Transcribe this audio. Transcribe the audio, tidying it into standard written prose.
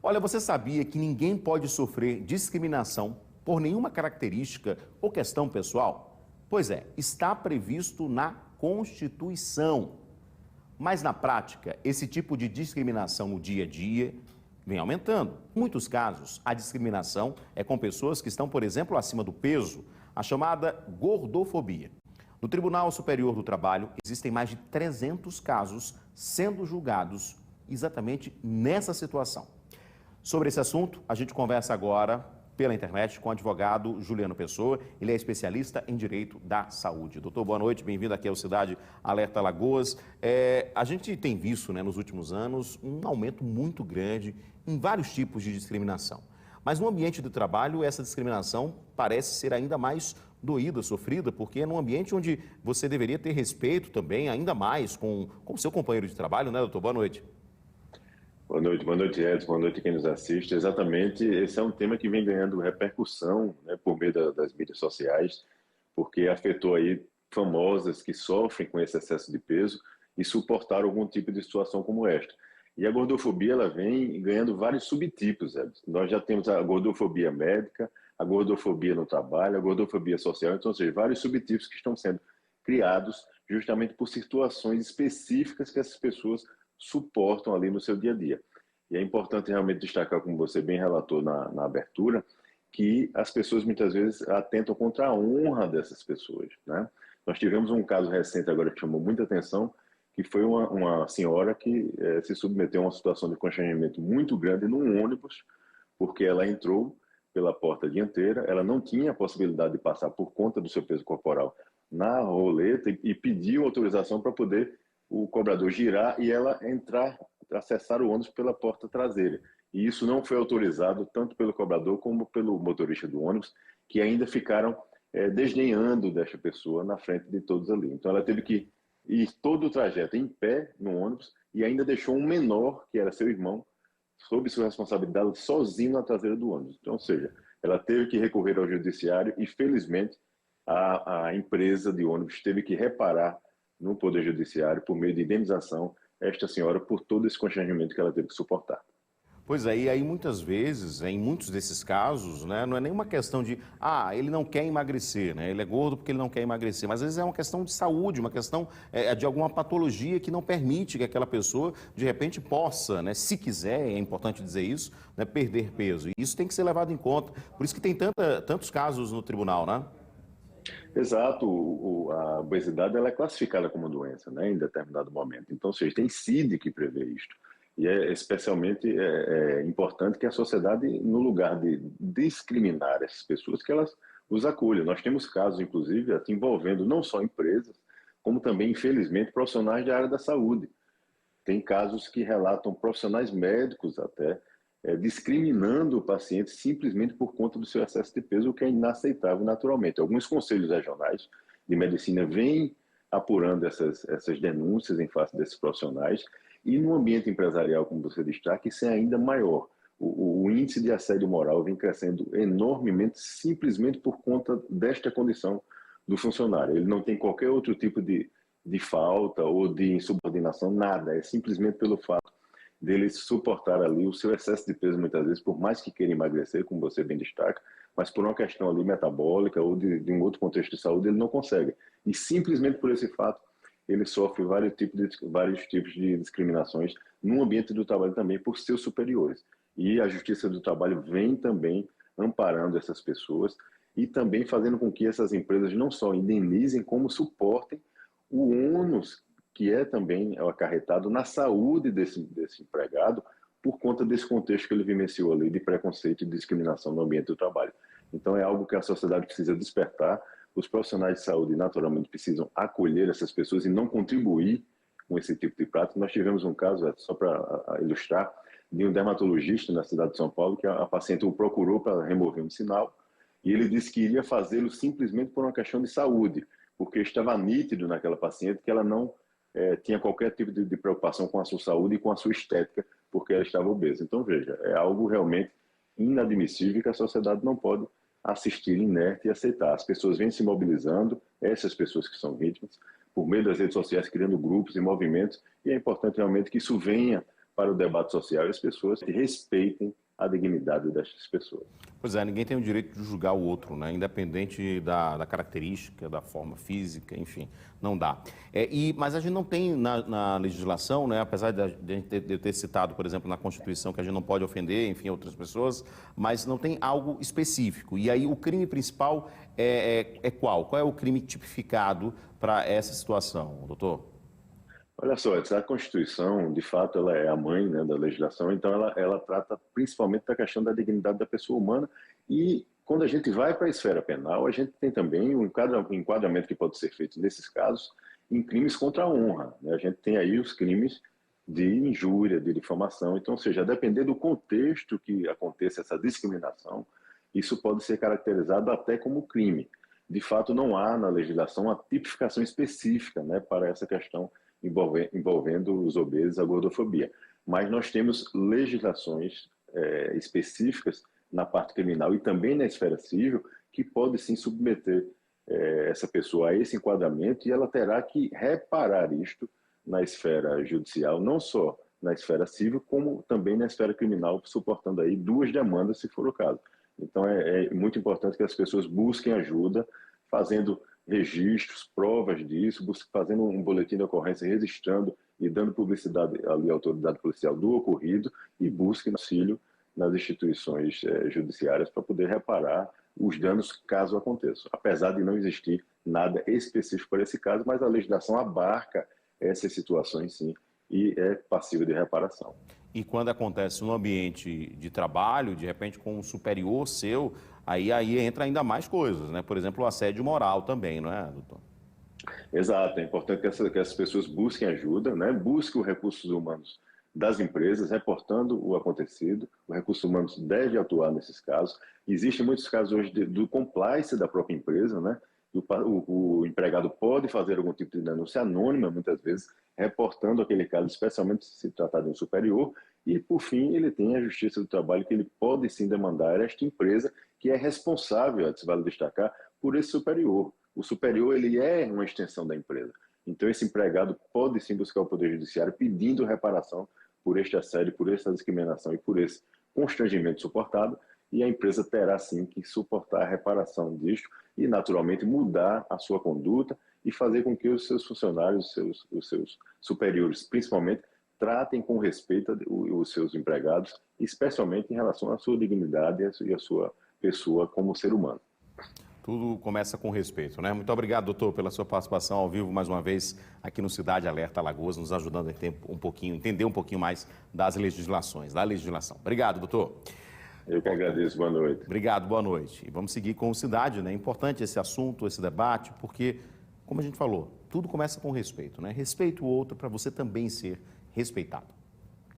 Olha, você sabia que ninguém pode sofrer discriminação por nenhuma característica ou questão pessoal? Pois é, está previsto na Constituição. Mas na prática, esse tipo de discriminação no dia a dia vem aumentando. Em muitos casos, a discriminação é com pessoas que estão, por exemplo, acima do peso, a chamada gordofobia. No Tribunal Superior do Trabalho, existem mais de 300 casos sendo julgados exatamente nessa situação. Sobre esse assunto, a gente conversa agora pela internet com o advogado Juliano Pessoa. Ele é especialista em direito da saúde. Doutor, boa noite, bem-vindo aqui ao Cidade Alerta Alagoas. A gente tem visto, nos últimos anos, um aumento muito grande em vários tipos de discriminação. Mas no ambiente do trabalho, essa discriminação parece ser ainda mais doída, sofrida, porque é num ambiente onde você deveria ter respeito também, ainda mais com o seu companheiro de trabalho, né, doutor? Boa noite. Boa noite, Edson. Boa noite quem nos assiste. Exatamente, esse é um tema que vem ganhando repercussão, por meio das mídias sociais, porque afetou aí famosas que sofrem com esse excesso de peso e suportaram algum tipo de situação como esta. E a gordofobia ela vem ganhando vários subtipos, Edson. Nós já temos a gordofobia médica, a gordofobia no trabalho, a gordofobia social, então, ou seja, vários subtipos que estão sendo criados justamente por situações específicas que essas pessoas suportam ali no seu dia a dia. E é importante realmente destacar, como você bem relatou na abertura, que as pessoas muitas vezes atentam contra a honra dessas pessoas, né? Nós tivemos um caso recente agora que chamou muita atenção, que foi uma senhora que se submeteu a uma situação de constrangimento muito grande num ônibus, porque ela entrou pela porta dianteira, ela não tinha a possibilidade de passar por conta do seu peso corporal na roleta e pediu autorização para poder o cobrador girar e ela entrar, acessar o ônibus pela porta traseira. E isso não foi autorizado tanto pelo cobrador como pelo motorista do ônibus, que ainda ficaram desdenhando desta pessoa na frente de todos ali. Então ela teve que ir todo o trajeto em pé no ônibus e ainda deixou um menor, que era seu irmão, sob sua responsabilidade, sozinho na traseira do ônibus. Então, ou seja, ela teve que recorrer ao judiciário e, felizmente, a empresa de ônibus teve que reparar no Poder Judiciário, por meio de indenização, esta senhora por todo esse constrangimento que ela teve que suportar. Pois é, e aí muitas vezes, em muitos desses casos, não é nenhuma questão de, ele não quer emagrecer, ele é gordo porque ele não quer emagrecer, mas às vezes é uma questão de saúde, uma questão de alguma patologia que não permite que aquela pessoa, de repente, possa, se quiser, é importante dizer isso, perder peso. E isso tem que ser levado em conta. Por isso que tem tantos casos no tribunal, né? Exato, a obesidade ela é classificada como doença, em determinado momento. Então, ou seja, tem CID que prevê isto. E é especialmente importante que a sociedade, no lugar de discriminar essas pessoas, que elas os acolham. Nós temos casos, inclusive, envolvendo não só empresas, como também, infelizmente, profissionais da área da saúde. Tem casos que relatam profissionais médicos até, discriminando o paciente simplesmente por conta do seu excesso de peso, o que é inaceitável naturalmente. Alguns conselhos regionais de medicina vêm apurando essas denúncias em face desses profissionais e no ambiente empresarial, como você destaca, isso é ainda maior. O índice de assédio moral vem crescendo enormemente simplesmente por conta desta condição do funcionário. Ele não tem qualquer outro tipo de falta ou de insubordinação, nada. É simplesmente pelo fato dele suportar ali o seu excesso de peso muitas vezes, por mais que queira emagrecer, como você bem destaca, mas por uma questão ali metabólica ou de um outro contexto de saúde, ele não consegue. E simplesmente por esse fato, ele sofre vários tipos de discriminações no ambiente do trabalho também por seus superiores. E a Justiça do Trabalho vem também amparando essas pessoas e também fazendo com que essas empresas não só indenizem, como suportem o ônus que é também acarretado na saúde desse empregado por conta desse contexto que ele vivenciou ali de preconceito e discriminação no ambiente do trabalho. Então é algo que a sociedade precisa despertar, os profissionais de saúde naturalmente precisam acolher essas pessoas e não contribuir com esse tipo de prática. Nós tivemos um caso, só para ilustrar, de um dermatologista na cidade de São Paulo que a paciente o procurou para remover um sinal e ele disse que iria fazê-lo simplesmente por uma questão de saúde, porque estava nítido naquela paciente que ela não tinha qualquer tipo de preocupação com a sua saúde e com a sua estética, porque ela estava obesa. Então, veja, é algo realmente inadmissível que a sociedade não pode assistir inerte e aceitar. As pessoas vêm se mobilizando, essas pessoas que são vítimas, por meio das redes sociais, criando grupos e movimentos, e é importante realmente que isso venha para o debate social e as pessoas respeitem a dignidade dessas pessoas. Pois é, ninguém tem o direito de julgar o outro, né? Independente da característica, da forma física, enfim, não dá. Mas a gente não tem na legislação, né? Apesar de eu ter citado, por exemplo, na Constituição que a gente não pode ofender, enfim, outras pessoas, mas não tem algo específico. E aí o crime principal é qual? Qual é o crime tipificado para essa situação, doutor? Olha só, a Constituição, de fato, ela é a mãe, né, da legislação, então ela trata principalmente da questão da dignidade da pessoa humana e quando a gente vai para a esfera penal, a gente tem também um enquadramento que pode ser feito nesses casos em crimes contra a honra, né? A gente tem aí os crimes de injúria, de difamação, então, ou seja, a depender do contexto que aconteça essa discriminação, isso pode ser caracterizado até como crime. De fato, não há na legislação uma tipificação específica, né, para essa questão envolvendo os obesos, a gordofobia. Mas nós temos legislações específicas na parte criminal e também na esfera civil que pode sim submeter essa pessoa a esse enquadramento e ela terá que reparar isto na esfera judicial, não só na esfera civil, como também na esfera criminal, suportando aí 2 demandas, se for o caso. Então é muito importante que as pessoas busquem ajuda, fazendo registros, provas disso, fazendo um boletim de ocorrência, registrando e dando publicidade ali à autoridade policial do ocorrido e busquem auxílio nas instituições judiciárias para poder reparar os danos caso aconteçam. Apesar de não existir nada específico para esse caso, mas a legislação abarca essas situações sim e é passível de reparação. E quando acontece no ambiente de trabalho, de repente com um superior seu, aí entra ainda mais coisas, né? Por exemplo, o assédio moral também, não é, doutor? Exato, é importante que essas pessoas busquem ajuda, né? Busquem os recursos humanos das empresas, reportando o acontecido. O recurso humano deve atuar nesses casos. Existem muitos casos hoje do compliance da própria empresa, né? O empregado pode fazer algum tipo de denúncia anônima, muitas vezes, reportando aquele caso, especialmente se tratar de um superior, e, por fim, ele tem a Justiça do Trabalho, que ele pode sim demandar esta empresa, que é responsável, se vale destacar, por esse superior. O superior, ele é uma extensão da empresa. Então, esse empregado pode sim buscar o Poder Judiciário pedindo reparação por este assédio, por essa discriminação e por esse constrangimento suportado, e a empresa terá sim que suportar a reparação disto e, naturalmente, mudar a sua conduta e fazer com que os seus funcionários, os seus superiores, principalmente, tratem com respeito os seus empregados, especialmente em relação à sua dignidade e à sua pessoa como ser humano. Tudo começa com respeito, né? Muito obrigado, doutor, pela sua participação ao vivo mais uma vez aqui no Cidade Alerta Alagoas, nos ajudando a entender um pouquinho mais das legislações, da legislação. Obrigado, doutor. Eu que agradeço, boa noite. Obrigado, boa noite. E vamos seguir com o Cidade, né? É importante esse assunto, esse debate, porque, como a gente falou, tudo começa com respeito, né? Respeite o outro para você também ser respeitado.